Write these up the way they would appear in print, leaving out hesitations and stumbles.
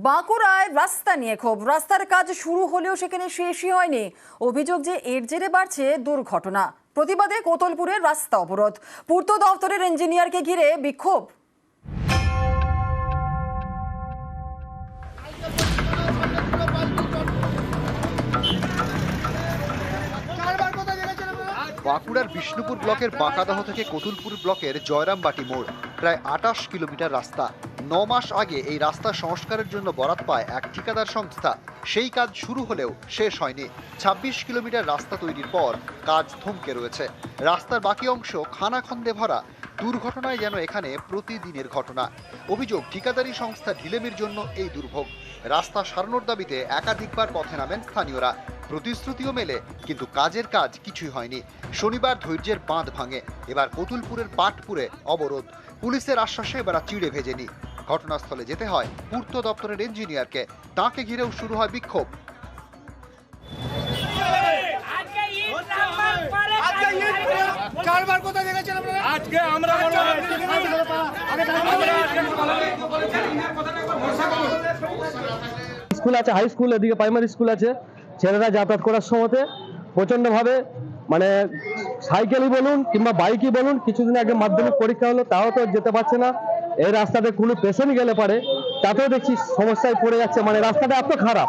বাঁকুড়ায় রাস্তা নিয়ে ক্ষোভ। রাস্তার কাজ শুরু হলেও সেখানে শেষই হয়নি। অভিযোগ যে এর জেরে বাড়ছে দুর্ঘটনা। প্রতিবাদে কোতলপুরের রাস্তা অবরোধ। পূর্ত দপ্তরের ইঞ্জিনিয়ারকে ঘিরে বিক্ষোভ। বাঁকুড়ার বিষ্ণুপুর ব্লকের বাঁকাদহ থেকে কোতুলপুর ব্লকের জয়রামবাটি মোড় প্রায় 28 কিলোমিটার রাস্তা। 9 মাস আগে এই রাস্তা সংস্কারের জন্য বরাত পায় এক ঠিকাদার সংস্থা। সেই কাজ শুরু হলেও শেষ হয়নি। 26 কিলোমিটার রাস্তা তৈরির পর কাজ থমকে রয়েছে। রাস্তার বাকি অংশ খানাখন্দে ভরা। দুর্ঘটনায় যেন এখানে প্রতিদিনের ঘটনা। অভিযোগ ঠিকাদারি সংস্থা ঢিলেমির জন্য এই দুর্ভোগ। রাস্তা সারানোর দাবিতে একাধিকবার পথে নামেন স্থানীয়রা। প্রতিশ্রুতিও মেলে, কিন্তু কাজের কাজ কিছুই হয়নি। শনিবার ধৈর্যের বাঁধ ভাঙে। এবার কোতুলপুরের পাটপুরে অবরোধ। পুলিশের আশ্বাসে এবার চিড়ে ভেজেনি। ঘটনাস্থলে যেতে হয় পূর্ত দপ্তরের ইঞ্জিনিয়ারকে। তাঁকে ঘিরেও শুরু হয় বিক্ষোভ। স্কুল আছে, হাই স্কুল, এদিকে প্রাইমারি স্কুল আছে। ছেলেরা যাতায়াত করার সময়তে প্রচন্ডভাবে মানে সাইকেলই বলুন কিংবা বাইকই বলুন, কিছুদিন আগে মাধ্যমিক পরীক্ষা হলো, তাও তো যেতে পারছে না। এই রাস্তাতে কোনো পেশেন্ট গেলে পারে তাতেও দেখছি সমস্যায় পড়ে যাচ্ছে। মানে রাস্তাটা এত খারাপ।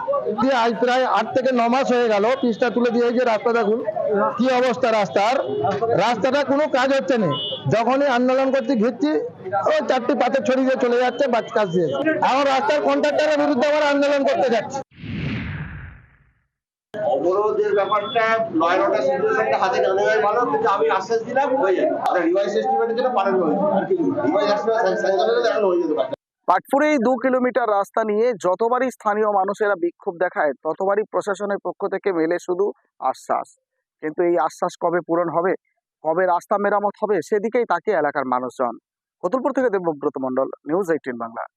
আজ প্রায় 8 থেকে 9 মাস হয়ে গেল, পিচটা তুলে দিয়ে যে রাস্তা দেখুন কি অবস্থা। রাস্তাটা কোনো কাজ হচ্ছে না। যখনই আন্দোলন করতে ঘিরছি ওই 4টি পাথর ছড়িয়ে দিয়ে চলে যাচ্ছে বাস কাজ দিয়ে। এখন রাস্তার কন্ট্রাক্টরের বিরুদ্ধে আমরা আন্দোলন করতে যাচ্ছি। অবরোধের ব্যাপারটা লয়ের অর্ডার সিচুয়েশনটা হাতে না নেওয়াই ভালো, কিন্তু আমি আশ্বাস দিলাম হয়ে যাবে। আমরা রিভাইস এস্টিমেটের জন্য পারেন হয়েছে, আর কি রিভাইস এস্টিমেট স্যাংশন হলে এখন হয়ে যেতে পারে। পাটপুরে এই 2 কিলোমিটার রাস্তা নিয়ে যতবারই স্থানীয় মানুষেরা বিক্ষোভ দেখায়, ততবারই প্রশাসনের পক্ষ থেকে মেলে শুধু আশ্বাস। কিন্তু এই আশ্বাস কবে পূরণ হবে, কবে রাস্তা মেরামত হবে, সেদিকেই তাকিয়ে এলাকার মানুষজন। কোতুলপুর থেকে দেবব্রত মণ্ডল, নিউজ 18 বাংলা।